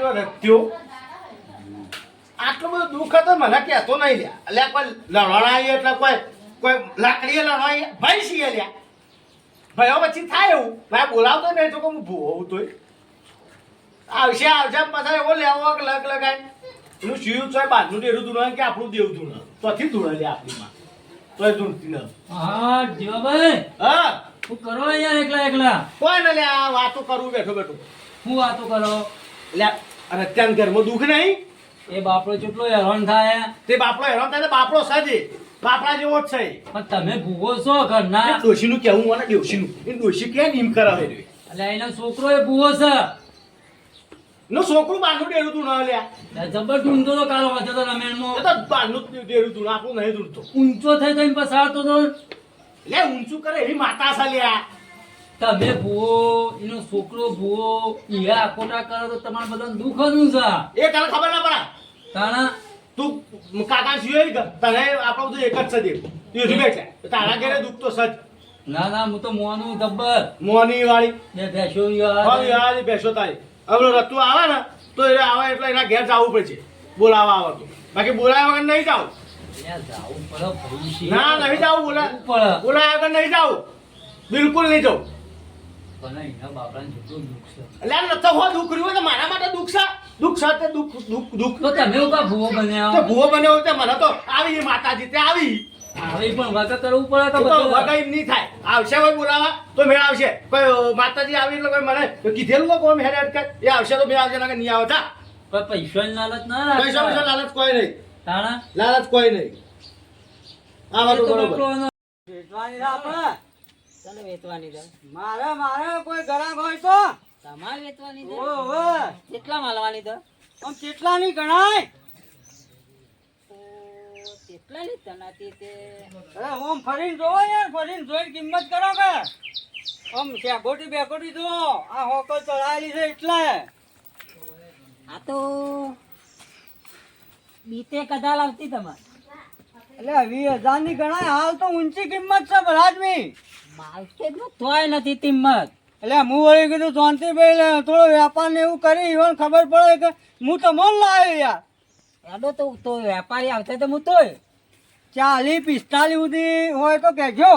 પેલો રત્યો આટલું બધું દુઃખ હતો મને કહેતો નહીં લ્યા એટલે કોઈ લડવાઈ એટલે કોઈ લાકડીએ લડવાઈ ભાઈ છીએ લ્યા ભાઈઓ પછી થાય એવું ભાઈ બોલાવતો નહીં તો હું ભૂવો હોઉં તોય આવશે પછી એવો લેવો લગ લગાય એનું શિવ છે બાજુ ડેરું ધૂણ કે આપણું દેવ ધૂણ તોથી ધૂણ લે આપણીમાં તોય ધૂણતી ન હા જીવાભાઈ હા શું કરો યાર એકલા કોઈ ને લ્યા વાતો કરું બેઠો હું વાતો કરો લ્યા અને અત્યાર ઘરમાં દુઃખ નહીં એ બાપડો કેટલો હેરાન થાય તે બાપડો હેરાન થાય બાપડો સાજે બાપડા જેવો જ છે પણ તમે ભૂગો છો ઘરના ડોશીનું કેવું મને ડોશીનું એ ડોશી કે નીમ કરાવે રે એટલે એનો છોકરો એ ભૂવો છે નો છોકરું બારનું ડેરું તું ના લ્યા જબર ઢૂંઢતો તો કાલો વાંચો તો રમેણમાં એ તો બારનું ડેરું તું આપણું નહીં દૂરતો ઊંચો થઈ થઈને પસારતો તો લે ઊંચું કરે એવી માતા છે લ્યા તમે ભૂવો એનો છોકરો ભૂવો ઈયા આકોટા કરો તો તમારે બધાને દુઃખ નું છે એ તને ખબર ના પડે તાણા તું કાકા સિવાય તને આપણો બધું એક જ છે દેવ તું હજુ બેઠે તારા ઘરે દુઃખ તો સજ ના હું તો મોનું જબ્બર મોની વાળી બે ભેંસો યાર બેસો તારી હવે રતું આવે ને તો એ આવે એટલે એના ઘેર જવું પડશે બોલાવા આવે તો બાકી બોલાવ્યા વગર નહીં જાવ ના નહીં જાવ બોલાવ્યા વગર નહીં જાવ બિલકુલ નહીં જાવ એટલે નતો હો દુઃખ રહ્યું તો મારા માટે દુઃખ છે દુઃખ તો તમે ભૂવો બન્યા તો ભૂવો બન્યો તો મને તો આવી માતાજી તે આવી આવી પણ વાકા કરવું પડે તો વગાઈ નહીં થાય આવશે કોઈ બોલાવા તો મેળ આવશે કોઈ માતાજી આવી એટલે કોઈ મને કીધેલું કોઈ મેળ અટકે એ આવશે તો મેળ આવશે નહીં આવે તા પણ પૈસાની લાલચ ના પૈસા લાલચ કોઈ નહીં તાણા લાલચ કોઈ નહીં આ વાત બરોબર વેચવાની છે આપણે ચાલો વેચવાની છે મારે કોઈ ગ્રાહક હોય તો તમારે વેચવાની છે ઓહો કેટલા માલવાની છે આમ કેટલા ની ગણાય કેટલા ની તનાતી તે અરે ઓમ ફરીને જોવો યાર ફરીને જોઈને કિંમત કરો કે આમ બેકોટી જો આ હોકો ચડાયેલી છે એટલે આ તો બીતે કદાલ આવતી તમારે એટલે 20,000 ની ગણાય હાલ તો ઊંચી કિંમત છે ભરાજમી માર્કેટ માં તોય નથી કિંમત એટલે હું વળી કીધું શાંતિભાઈ થોડો વેપાર ને એવું કરી ઈવન ખબર પડે કે હું તો મન લાવ્યો યાર એડો તો વેપારી આવશે તો હું તોય 40-45 સુધી હોય તો કહેજો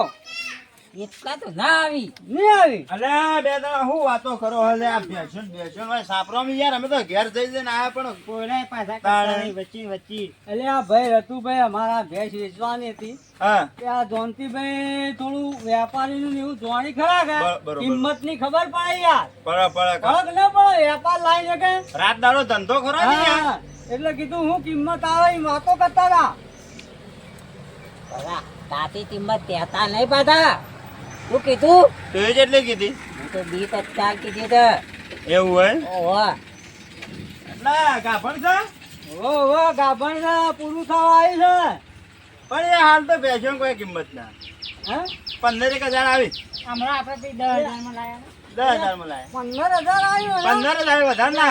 એટલા તો ના આવી નહીં આવી અલે બે દાડા હું વાતો કરો હલે આ બેસન વાય સાપરામાં યાર અમે તો ઘેર જઈ જઈને આયા પણ કોઈને પાછા વચ્ચી એટલે આ ભાઈ રતુભાઈ અમારા ભેંસ વેચવાની હતી હા કે આ જોનતીભાઈ થોડું વેપારીનું ને એવું જોણી ખરા કે કિંમત ની ખબર પડે યાર પડે કડક ના પડે વેપાર લાવી શકે રાત દાડો ધંધો ખરો ને યાર એટલે કીધું હું કિંમત આવે એ વાતો કરતા હતા તાતી કિંમત કહેતા નહીં પાછા શું કીધું તું જેટલી કીધી હું તો 20,000 કીધી છે એવું હોય ઓહો ના ગાભણ છે ઓહો ગાભણ છે પૂરું થવા આવી છે પણ એ હાલ તો બેસન કોઈ કિંમત ના હે 15,000 આવી હમણાં આપણે 10,000 માં લાયા 10,000 માં લાયા 15,000 આવ્યું 15,000 વધારે ના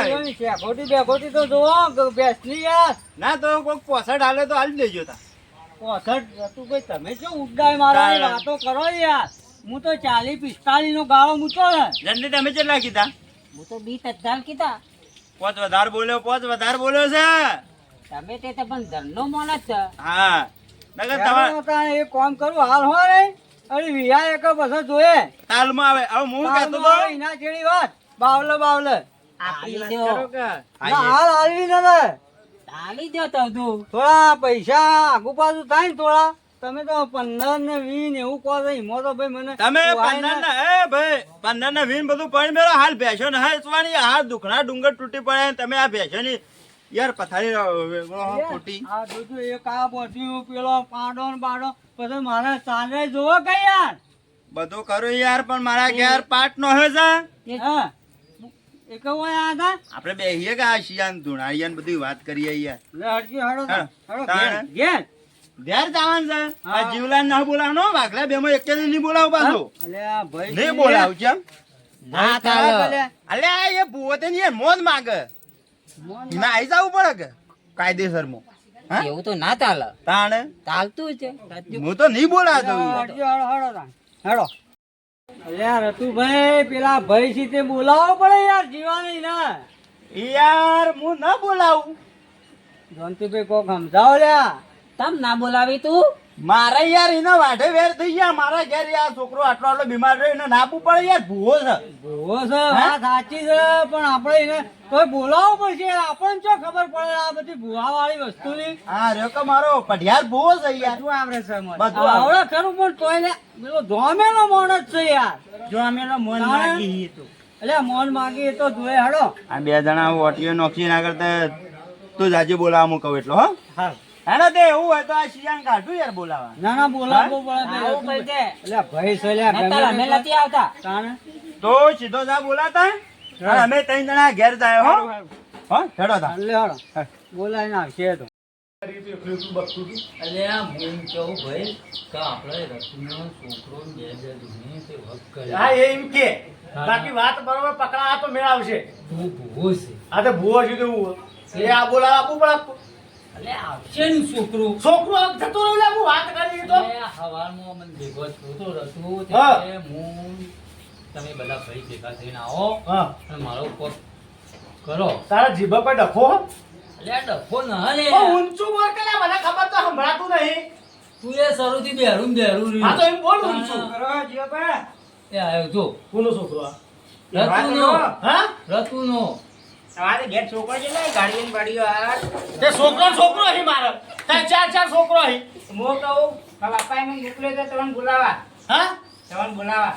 આવે બેખોટી તો જોવો બેસની યાર ના તો કોઈક 65 હાલે તો હાલ દેજો તા 65 તું ભાઈ તમે શું ઉડાય મારવાની વાતો કરો યાર હું તો 40-45 નો ગાળો મૂકો ને જલ્દી તમે કેટલા કીધા હું તો 20,000 કીધા 5 વધારે બોલ્યો છે તમે તે તો પણ ધરનો માણસ છે હા નગર તમારે એક કામ કરું હાલ હો રે અરે વિયા એક બસ જોયે તાલમાં આવે હવે હું કહેતો તો એના જેડી વાત બાવલે આપણી વાત કરો કે હાલ હાલવી ને હાલી દો તો તું થોડા પૈસા આગુ પાછું થાય ને થોડા તમે તો 15 ને 20 ને એવું કહો છો એમાં તો ભાઈ મને તમે 15 ને એ ભાઈ 15 ને 20 બધું પડી મેળો હાલ ભેંસો ને હાચવાની હાલ દુખણા ડુંગર તૂટી પડે તમે આ ભેંસો ની યાર પથારી ખોટી આ જોજો એક આ બધું પેલો પાડો ને બાડો પછી મારે ચાલે જોવો કે યાર બધું કરું યાર પણ મારા ઘેર પાટ નો હે છે હા એક હોય આ હતા આપણે બેહીએ કે આ શિયાન ધુણારિયાન બધી વાત કરીએ યાર લે હરજી હડો હડો તાણે. ઘેર ઘેર જવાનું છે આ જીવલાન ના બોલાવનો વાઘલા બે માં એક નહીં બોલાવ પાછો અલે આ ભાઈ નહીં બોલાવ છે ના ચાલે અલે આ એ ભૂવો તે ની મોજ માંગે ના આઈ જવું પડે કે કાયદેસર માં એવું તો ના ચાલે તાણે ચાલતું છે હું તો નહીં બોલાવતો હડો હેડો અલ્યા રતુભાઈ પેલા ભાઈ સીતે બોલાવો પડે યાર જીવાની ના યાર હું ન બોલાવું. જોનતીભાઈ કોક સમજાવો લ્યા. તમ ના બોલાવી તું મારે યાર એનો વાઢે વેર થઈ ગયા. મારા ઘેર યાર છોકરો આટલો બીમાર રહ્યો એને નાપવું પડે યાર. ભૂવો છે. ભૂવો છે વાત સાચી છે પણ આપણે એને કોઈ બોલાવવું પડશે. આપણને શું ખબર પડે આ બધી ભૂવા વાળી વસ્તુની. હા રહ્યો કે મારો પઢિયાર ભૂવો છે યાર. શું આવડે છે મને? બધું આવડે. આવડે ખરું પણ તોય ને પેલો ધોમેલો માણસ છે યાર. જો અમે મન માગી એટલે મોન માગી તો જોયે હડો. આ બે જણા ઓટીઓ નોખી ના કરતા તું જાજે બોલાવા હું કહું એટલો હો. હા હેને તે એવું હોય તો આ શિયાન કાઢું યાર બોલાવા. ના ના બોલાવવું પડે. આવું કઈ દે એટલે ભાઈ છે લ્યા, નહીતર અમે ગમે તે નથી આવતા તાણે. તો સીધો જા બોલાતા. અને અમે ત્રણ જણા ઘેર જાય હો. હો હેડો તા. એટલે હડો બોલાવીને આવશે તો. અલ્યા હું કહું ભાઈ કે આપણે રતુનો છોકરો ને બે દુની તે વક કરે. હા એમ કે બાકી વાત બરોબર પકડા તો મેળાવશે. તું ભૂવો છે. આ તો ભૂવો છે તો હું એ આ બોલાવા આપવું પડે. અલ્યા આવશે ને છોકરો. છોકરો જતો રહ્યો લે, હું વાત કરી તો અલ્યા હવારમાં મને ભેગો થયો તો રતુ હા. તે હું તમે બધા ભાઈ ભેગા થઈને આવો હા અને મારો કોક કરો. તારા જીભા પર ડખો હો. અલ્યા ડખો ના લે. ઓ ઊંચું બોલ કે લે, મને ખબર તો સંભળાતું નહીં. તું એ શરૂથી બેરું રહ્યું. હા તો એમ બોલ ઊંચું. એ આવ્યો જો કોનો છોકરો આ? રતુનો હા રતુનો. તમારે ઘેર છોકરો છે ને ગાડીઓ ને બાડીઓ આ તે છોકરો અહીં મારે ત્યાં ચાર છોકરો અહીં. હું કહું મારા બાપાએ મને મોકલ્યો તો તમને બોલાવા હા તમને બોલાવા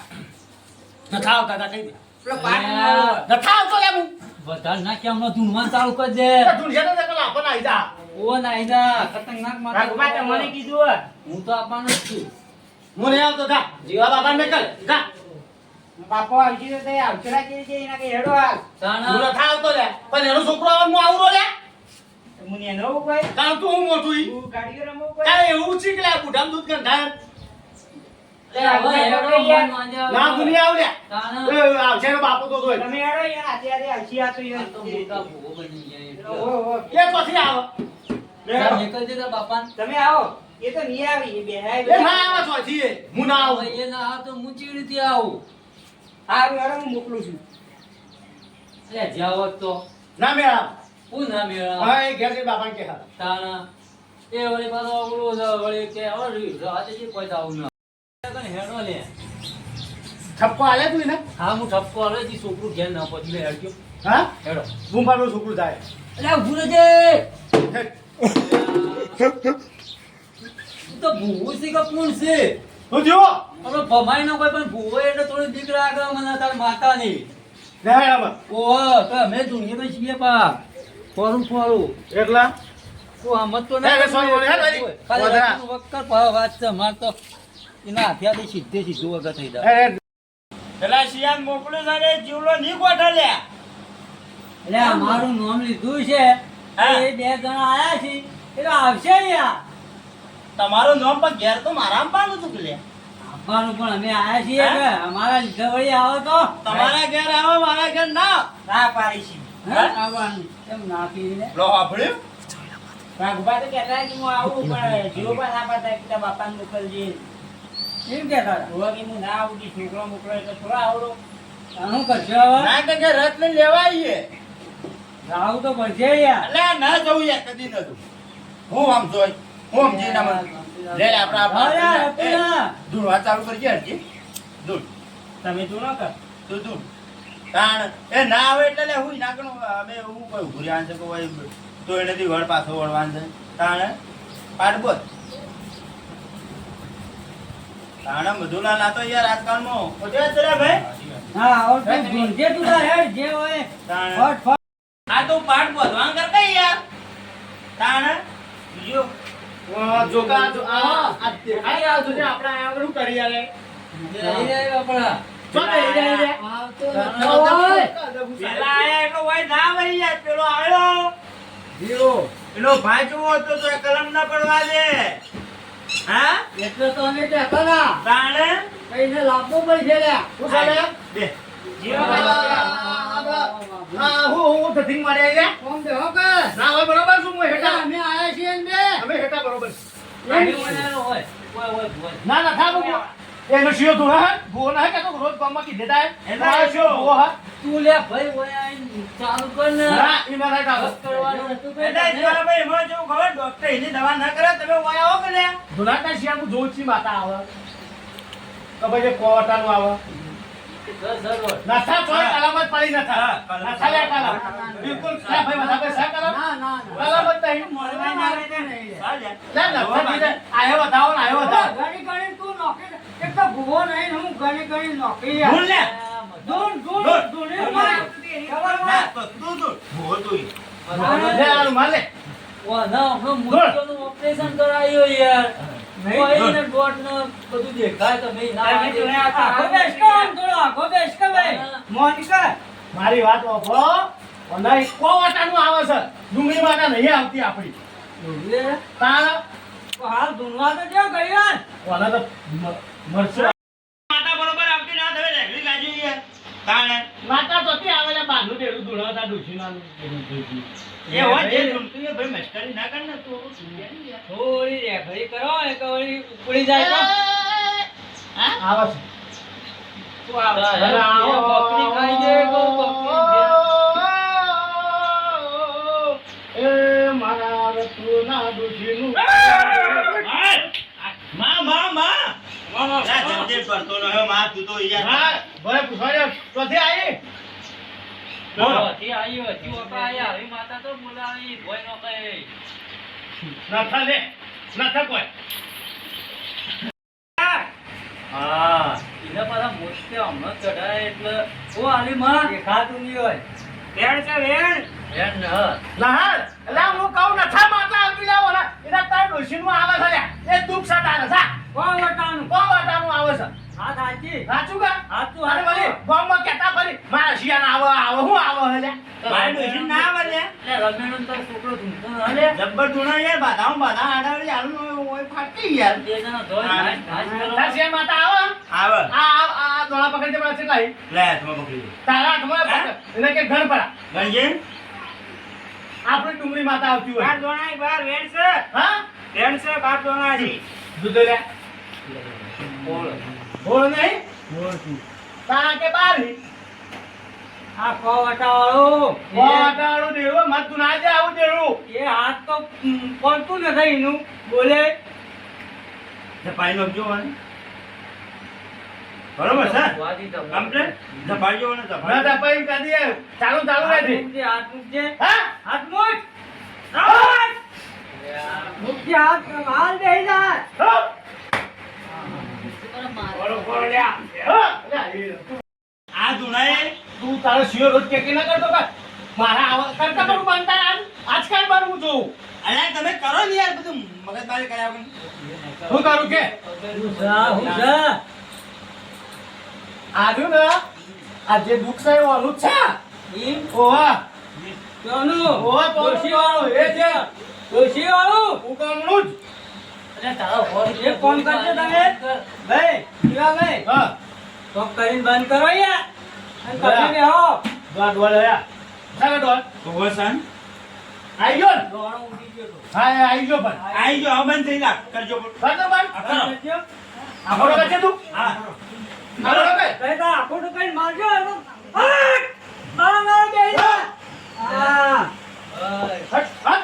નથા આવતા તા કઈ દે. પેલો પાઠ અલ્યા, નથા આવતો લે હું. વધારે ના કેમ ધૂનવાન ચાલુ કરી દે. તું છે તો પેલા આપણને આવી જા. ઓ નાઈદા ખતરનાક રાઘુબા તે મને કીધું હું તો આપવાનો જ છું. હું નહીં આવતો જા. જીવા બાબા મેં કર જા. બાપો આવશે તો તે આવશે કે છે એના કે હેડો હાલ હું તાણા નથા આવતો લે પણ એનો છોકરો આવે હું આવરો લે. મુનિ એનો કોઈ કારણ તું હું મોટું ઈ. તું ગાડીઓ રમો કોઈ તારે એવું છે કે લે બુઢામ દૂધ ગંધાર. લે હવે હેડો મન માંજ્યા. ના તું નહીં આવ લે. તાણા એ આવશે એનો બાપો તો તોય. તમે હેડો યાર આતે આતે આવશે આ તો આ તો યાર મોટા ભૂવો બની ગયા ઓ ઓ એ પછી આવે. એટલે. નીકળ જતા બાપાને. તમે આવો એ તો નહીં આવી એ બેહાય એ ના આવે ચોથી એ. હું ના આવું. હવે એ ના આવે તો હું ચીડીથી આવું. હારું હેડો હું મોકલું છું એટલે જ્યાં હોત તો ના મેળા. હું ના મેળા. હા એ ઘેર જઈ બાપાને કે હા. તાણા એ વળી પાછો અવળો છે, વળી કે હવે રાતે જે પૈસા આવું ના હેડો લે. છપ્પો આલે તું એને. હા હું ઠપકો આવે છે છોકરું ઘેર ના પહોંચી લે હેડજો હા હેડો. ગુંફાનું છોકરું થાય. એટલે ઉભું રહેજે. તું તો ભૂવો છે કે કોણ છે? તું જો હવે ભમાઈ નો કોઈ પણ ભૂવો એટલે થોડી બીક લાગે મને તાર માતાની. ના આમાં ઓહો તો અમે જોઈએ તો છીએ પા ફોરું એકલા તું આમ તો હે, સોરી, બોલે, હે, ભાઈ. ખાલી વધારા. રતુનું વક્કર ભાવ વાત છે માર તો એના હાથિયાથી સીધું વગર થઈ જાય. એ પેલા શિયાન મોકલ્યો છે ને જીવલો નહીં ગોઠા લે. એટલે આ મારું નામ લીધું છે હા. એ બે જણા આયા છે એટલે આવશે યાર. તમારું નામ પણ ઘેર તો મારા પાનું હતું કે લે. આપવાનું પણ અમે આયા છીએ હા? કે અમારા લીધે વળી આવો તો તમારા ઘેર આવો મારા ઘેર ના. ના પાડી છે હા? આવવાનું એમ ના પીને લો સાંભળ્યું? રાઘુબા તો કહેતા કે હું આવું પણ જીવો પણ ના પાડતા કે તારા બાપાને મોકલજે એમ કહેતા હતા. જોવા કે હું ના આવું કે છોકરો મોકલો એટલે થોડા આવડો આનું કરશે હવે ના કે રથ લઈને લેવા આવીએ. આવું તો પડશે યાર. અલ્યા ના જવું યાર કદી નતું. હું આમ જોઈ હું સમજી ના મને. લે આપણા હા યાર, હતું ના. ધૂળ વાત ચાલુ કરજે હરજી. ધૂળ તમે તું ન કર તું ધૂળ. તાણ એ ના આવે એટલે લે હું ના કરું અમે હું કોઈ ભૂર્યા છે કોઈ તો એનેથી વળ પાછો વળવાનું છે. તાણ પાડબોત તાણ મધુલા લાતો યાર આજકાલમાં ઓછા ચલે ભાઈ. હા આવો તો ભૂલજે તું તાર હેડ જે હોય તાણ ફટ ફટ. આ તો પાડ બોધવાન કર કઈ યાર. તાણ બીજો જોકા જો આ દેખાઈ આવતું છે આપણે આ બધું કરી આલે. લઈ જાય બાપડા. ચો ને એ જાય રે. આવતો પેલા આયા એટલે હોય ના વહી યાર પેલો આવ્યો જીવો. પેલો ભાઈ જોવો તો કલમ ના પડવા દે. હા એટલે તો અમે કહેતા ના તાણ કઈને લાવવું પડશે લ્યા. શું ચાલે? બે જીવો હા હું ધતિંગ મારી આવી ગયા. કોમ દેહો કે ના હોય બરોબર શું હું હેઠા અમે આયા છીએ ને બે. અમે હેઠા બરોબર. ગાડી બનાવેલો હોય. હોય, હોય, હોય. ના ના થા મૂકો. એનો શિયો ધૂળો હે ભૂવો ના હે કે તો રોજ ગામમાં કીધે થાય તમારો શિયો ભૂવો હે તું લે ભાઈ ઓય આઈને ચાલુ કર ને ના એમાં થાય કાઢો. બસ કરવાનું હતું કે એટલે ઈશ્વર ભાઈ એમાં જેવું ખબર ડોક્ટર એની દવા ના કરે તમે ઓય આવો કે લે ધૂળાના શિયાળું જોઉં છું માતા આવે તો પછી જે કોવટાનું આવે નથા તોય કલામત પડી નથા નથા લે કલામ બિલકુલ ના ભાઈ બધા પૈસા કલામ ના ના કલામત નહીં મળવા ના આવે તે નહીં. ચાલે ના નથા દીધે આયો બતાવો ને આયો બતાવો ઘણી ઘણી તું નોકરી એક તો ભૂવો નહીં હું ઘણી ઘણી નોકરી ભૂલ લે ધૂન ધૂન ધૂન. ધૂની માં ખબર ના ના તો તું ભૂવો તું લે આનું માલે ઓ ના હમણાં મૂર્છોનું ઓપરેશન કરાયું યાર કોઈને દોઢને બધું દેખાય તો ભાઈ ના તમે આખો બેસ કર આમ થોડો આખો બેસ કર ભાઈ મોન કર મારી વાત વાપરો અને કોવટાનું આવે છે ડુંગળી માતા નહીં આવતી આપણી તાણ તો હાલ ધૂનવા તો કેવું કર્યું ઓલા તો મરશે માતા બરોબર આવતી ના તમે રેગડી ગાજી યાર તાણે માતા તો ત્યાં આવેલા બાંધું દેડું ધૂળાતા ડુસીનાનું એ હોય જે તું એ ભાઈ મસ્કરી ના કર ને તું થોડી રેખડી કરો એક વળી ઉપડી જાય તો આવે છે તું આવ બકરી ખાઈ જાય તો બકરી એ મારા રતુના ડુસીનું ના જલ્દી કરતો ન હે માં તું તો યાર હા ભલે પૂછવા ચોથી આવી હતી આયો હતી ઓપા આયા હવે માતા તો બોલાવી ભોય નો કહે નથા લે નથા કોઈ હા એના પાછા મોસ્તે હમણાં ચઢાય એટલે ઓ આલી માં દેખાતું નહીં હોય વેણ છે વેણ એન ન લહાર એટલે હું કહું નથા માતા આવતી લાવો ને એના તાર ડોશીનું આવે છે લ્યા. એ દુઃખ સતાને જા કોવટાનું કોવટાનું આવે છે હા સાચી સાચું કા સાચું અરે ભલે ગામમાં કહેતા ફરી મારા શિયાળા આવે હું આવે લ્યા. મારી ડોશી ના આવે લે રમેનો તો છોકરો ધૂમતો હલે જબ્બર ધૂણા યાર બાધા આડાવડી આલુ ઓય ફાટી યાર બે જણા ધોઈ નાઈ નાઈ તાર શિયાળ માતા આવે આવે આ દોડા પકડી દે પેલા કેટલા હી? લે તમે પકડી તારા હાથમાં પકડ. એને કે ઘર પડા ગંજી આપણી ડુંગળી માતા આવતી હોય બાર દોણાઈ બાર વેણ છે હા વેણ છે બાર દોણાજી દૂધ લે બોલ નહીં તા કે બારી આ કોવટાવાળું કોટાળું દેવું મત તું ના જા આવું દેવું એ હાથ તો પડતું નથી એનું બોલે જપાઈ નો જો ને બરોબર છે કમ્પ્લીટ જપાઈ જો ને ના જપાઈ દપાઈ કદી ચાલુ ચાલુ હાથ રહેતી મૂકજે, હાથ મૂકજે. હા હાથ મૂક. મૂકજે હાથ. હાલ બેહી જા. હા બોલો બોલો લ્યા હા લે એ આ ધૂણાએ તું તારો શિયો રોજ કે ના કરતો કા મારા આવા કરતા કરું બનતા આજકાલ બનવું જોઉં અલ્યા તમે કરો ને યાર બધું મગજમારી કર્યા વગર હું કરું કે હું જા. આજુ ને આ જે દુઃખ છે એ ઓલું જ છે એમ? ઓવા કોનું? ઓવા તો ડોશીવાળું. એ છે ડોશીવાળું. ઉકમણું જ અરે તારો હોરી એક કામ કરજો તમે. ભાઈ, શિવાભાઈ, હા તો કરીને બંધ કરો યાર. અને તમે બેહો. દોડ દોડ યા સાગર દોડ તો વસન આઈ ગયો ને? દોણો ઉડી ગયો તો. હા એ આઈ ગયો પણ આઈ જો હવે બંધ થઈ જા કરજો કરતો પણ આ કરો. કરજો. આખો ડોકે છે તું હા આખો ડોકે કઈ તો આખું તો કઈ મારજો. હટ! મારો બેહી જા. હા. હટ હટ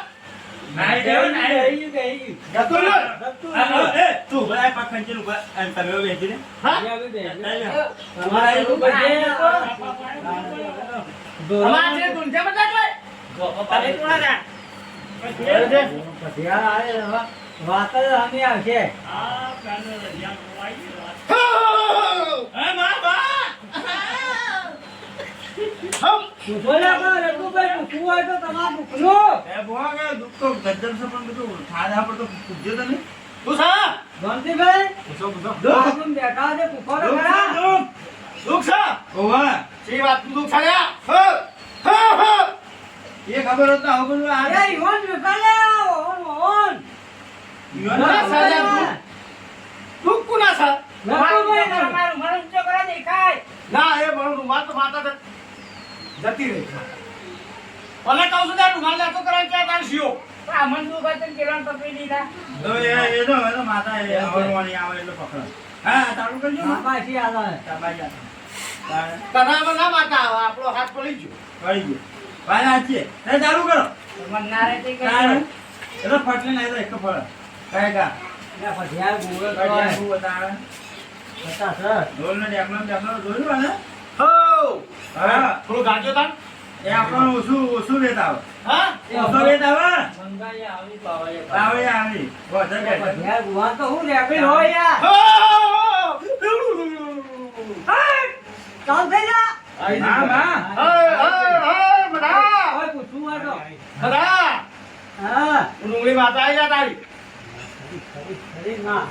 નાઈ દેવો નાઈ બેહી ગયું, બેહી ગયું. જતું રહ્યો જતું આ રહ્યું. એ તું બધા પાક ખંચી ઉપર અને તમે બેસી ને હા બેહી ગયું, બેહી ગયું. તમારા એ તમારે બધે તો અમાર જે તુંજે બધા જોય તમે કોણ હતા વાત જ સામે આવશે. હે માં બા બોલે પણ રઘુભાઈ પૂછવું હોય તો તમારે પૂછવું. એ બોવા કે દુઃખ તો ગજ્જર છે પણ બધું ખાધા પર તો પૂછજો તો નહીં તું સા બંટીભાઈ, પૂછો પૂછો આ તમે બેઠા છે, પૂછો તો ખરા. દુઃખ છે ઓવા સી વાત તું દુઃખ છાડ્યા હા હા હા એ ખબર હોત ના હવે આ અરે, ઈવોન વિકાલે આવો, ઓન. ના સાજા દુઃખ દુઃખ કુના સા રઘુભાઈ, તમારું મન ઊંચો કરો દેખાય ના એ બરો રૂમાલ તો માતા તો જતી રહી ભલે કહું છું ત્યાં રૂમાલ નાખો કરાય ત્યાં તાર શિયો આ મન દુખાય તો કેળાને પકડી લીધા તો એ તો માતા એ આવડવાની આવે એટલે પકડ હા ચાલુ કરજો ને. બાપાજી આવે. શાબાશ યાર. તાણે કરામાં ના માતા આવે આપણો હાથ પડી ગયો કરી ગયો. ભાઈ સાચી. તે ચાલુ કરો. મને ના રહેતી કે તાણે એટલે ફટલે ના તો એક ફળ. કાંઈ એટલે પછી આ ગોળો તો કાંઈ હોય. શું બતાવે? પચાસ હજાર. ઢોલનો ડેકનો જોયું ને? હો હા. થોડું ગાજો તાન એ આપણને ઓછું વેત આવે. હા ઓછો વેત આવે. મંગાઈ આવી પાવાય આવે આવી. વધે બેઠે. પછી આ ગુવા તો હું રેકડી હોય યાર. હો ચાલ થઈ જા. હા હા. હે બડા ઓય પૂછું હોય તો. બડા હા. ડુંગળી માતા આવી જા તારી ખરી ના.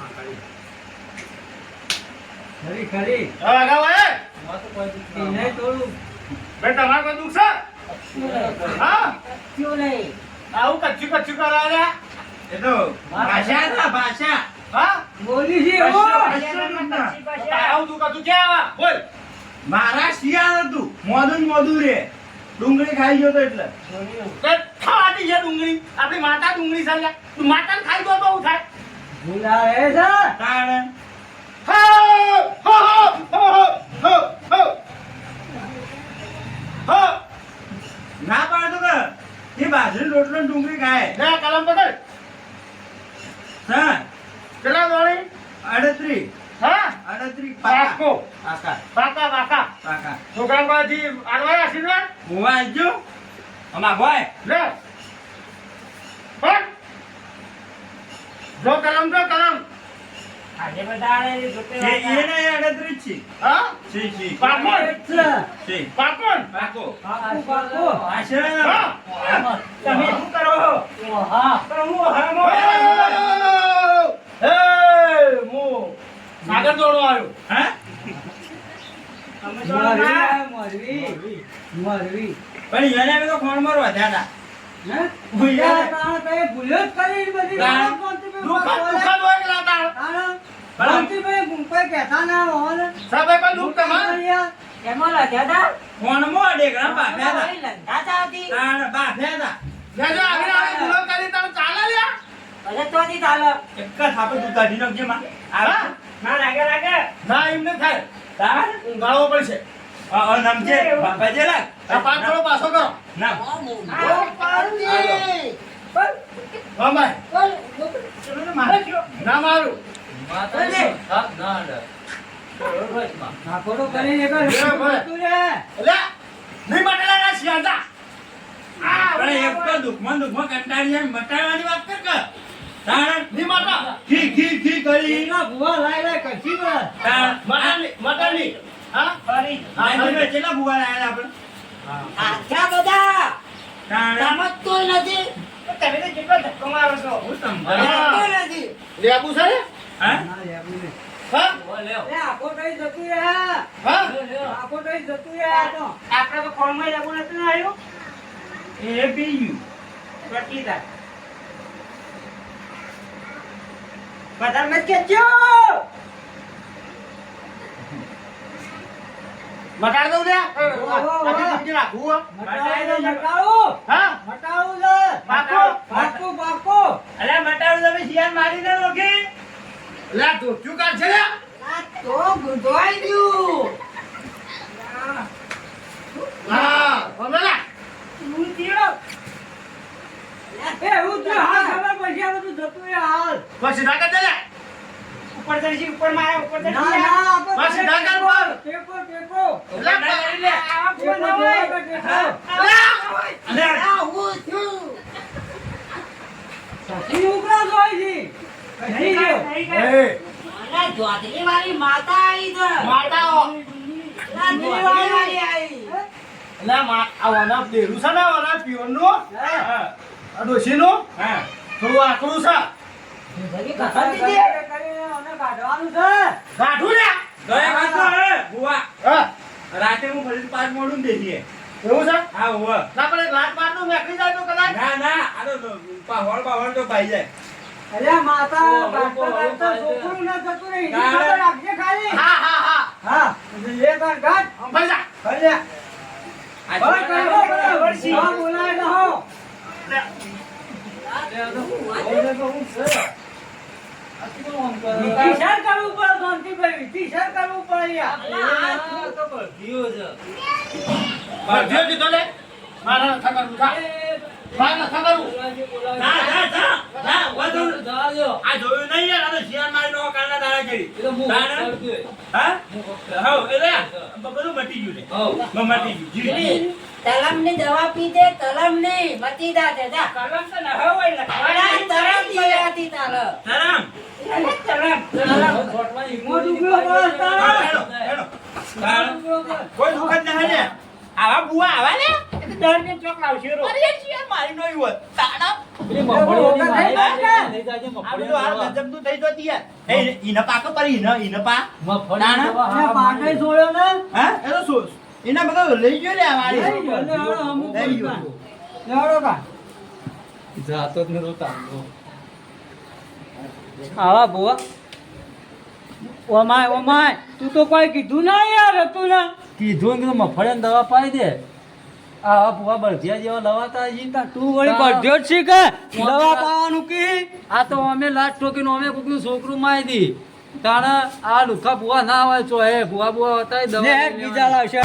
ખરી. હા આગા ભાઈ માં તો કોઈ દુખ ના એને થોડું બે તમારે કોઈ દુખ છે હા ક્યું નહીં. આવું કચ્ચું કચ્ચું કરાવ્યા એ તો ભાષા હતા ભાષા. હા બોલી છે હો. આવું તું કચ્ચું ક્યાં આવા બોલ મારા શિયાળ હતું મોદું રે ડુંગળી ખાઈ ગયો તો એટલે તે ખાવાતી છે ડુંગળી આપણી માતા ડુંગળી છે તું માતાને ખાઈ ગયો તો હું થાય ભૂલા એ છે. તાણે હો હો હો હો હો હો ના પાડતો કે એ બાજરી રોટલો ને ડુંગળી ખાય લે કલમ પકડ હા કેટલા દોડી 38 હા 38 પાકો પાકા પાકા પાકા પાકા છોકરા પાછી આડવાય આશીર્વાદ હું આવજો અમાર ભાઈ લે પણ જો કલમ આજે બધા આડે જોતે એ એને 38 છે હા છે પાકો છે પાકો પાકો પાકું. આશીર્વાદ હા તમે શું કરો હા. સાગર દોડો આવ્યો હા અમે તો ના મરવી. પણ એને અમે તો ફોન માં વધ્યા હતા હે? ભૂલ્યા યાર, તાણે કઈ ભૂલ્યો જ કરી બધી. તાણે દુઃખ હોય કે લાતા તાણે શાંતિભાઈ કોઈ કહેતા ના હોય ને. સાહેબ કોઈ દુઃખ તમારે યાર. કેમો લાગ્યા તા ફોન માં ડેકરા બાફ્યા હતા લંગા હતી તાણ બાફ્યા હતા લેજો આગળ આગળ ભૂલો કરી તને ચાલે લ્યા ભલે તો થી ચાલો એક જ થાપે તું કાઢી નાખજે માં હા? ના લાગે ના એમ ન થાય તાણ ઊંઘાડવો પડશે નમજે બાપા લાગ આ પાંચ થોડો પાછો કરો ના હા ભાઈ ના મારું માતા થાપ ના અડે બરોબર માં નાખોડો કરીને એક જ લે ભાઈ. હતું રે. લે નહીં બટેલા ના શિયાળા પણ એક તો દુખમાં કંટાળી જાય મટાડવાની વાત કર કે તાણ નહીં માતા ખી કરી એના ભૂવા લાય કશી વાર. તાણ મટનની હા ફરી આજે કેટલા ભૂવા લાયા આપણે આખા બધા તાણ સમજતો નથી તમે તો કેટલો ધક્કો મારો છો હું હા. સમજતો નથી લેબુ છે ને હા ના લેવું નહીં. હા ઓ લેવ લે, આખો કઈ જતું રે. હા આખો કઈ જતું રે આ તો. આપણે તો ખોળમાં લેવું નતું ને આવ્યું એ પીયું કેટલી થાય બધા મત કેજો મટાડ દઉં લ્યા વાહ, વાહ. આખી જિંદગી રાખવું હો. મટાડું છે, મટાડું. હા મટાડું છે. પાકું, પાકું. અલ્યા મટાડું તમે શિયાળ મારી ના રોકી લે ધોત્યું કાઢ છે લ્યા આ તો ગુંદવાઈ ગયું હા હમણાં હું થયો એ, હું તો હા ખબર પછી આ બધું જતું રે હાલ. પછી ઢાકા દે લ્યા ઉપર ચડશી ઉપર મારા ઉપર ના, ચડશી ના, આપણે બસ ઢાકા પર. ટેકો, ટેકો. લે આવા ટેકો, ફોન ના હોય ટેકો, ટેકો. અલ્યા આ હું થયું સખી ઉકળા જોઈ છે. કશી જો. એ અલા જોતલી વાળી માતા આવી છે માતાઓ જોતલી વાળી આવી લે આ વાના દેરું છે ને વાના પીવનનું હા. આ ડોશીનું હા થોડું આકડું છે જલ્દી કથા કથા દીધી કરીને અમને કાઢવાનું છે. ગાંઠું લ્યા દયા કાઢો હે બુવા હા રાતે હું ફરી પાછ મોડું દેખીએ એવું છે હા હોવા ના પણ એક લાત મારનું મેકડી જાય તો કદાચ ના આ તો પાવળ તો પાઈ જાય અલ્યા માતા કાઢતા કાઢતા છોકરું ના જતું રહે. એની ખબર રાખજે ખાલી. હા હા હા હા. લે તાર ગાંઠ. ભાઈ જા ભલે. ભલે કરો, ભલે. હા, બોલાય ન હો. લે. બોલે તો હું છે. વિચાર કરવું પડે શાંતિભાઈ, વિચાર કરવું પડે યાર. ભરજો કીધો લે મારા નથા કરવું જા મારા નથા કરવું જા, જા, જા, જા, વધુ. આ જોયું નહીં યાર, આ તો શિયાળ મારીને ઓવા કાળના દાડા કરી. દાડા? હા? હઉ, એટલે બધું મટી ગયું લે. મટી ગયું. જી. તલમની દવા પી દે, તલમની મટી જાતે જા. કલમ તો ન હોય વડા તરમ પીવાથી તારે. તરામ. મોટું ગયો બસ તારે. હા, હેલો, હેલો. તાણ. કોઈ દુઃખ જ નહીં ને. આવા બુઆ આવા ને દર ને ચોક લાવશે રો અરે શિયાળ મારી નો આવ્યો. તાણા. આ બધું હાલ ગજબનું થઈ જતી યાર. એ ઈને પાકો પડી, ઈને પા. અરે પાટે છોડ્યો ને. હા? એ તો શું? એના બધો લઈ ગયો લે આ વાળી. લઈ ગયો, લે હાલો, અમુક લઈ ગયો. લેવડો કા. જાતો જ નતો તાંડો. આવા બુઆ. ઓમાય ઓમાય, તું તો કોઈ કીધું ના યાર હતું ને. કીધું કે મફળિયાની દવા પાઈ દે. આ ભૂવા બળધિયા જેવા લવાતા હજી. તું વળી બધ્યો જ છે કે દવા પાવાનું કી. આ તો અમે લાટ ઠોકીને અમે કોકનું છોકરું મારી દી. તાણે આ લુખા ભૂવા ના હોય છો હે ભૂવા બુવા હતા લે બીજા લાવશે.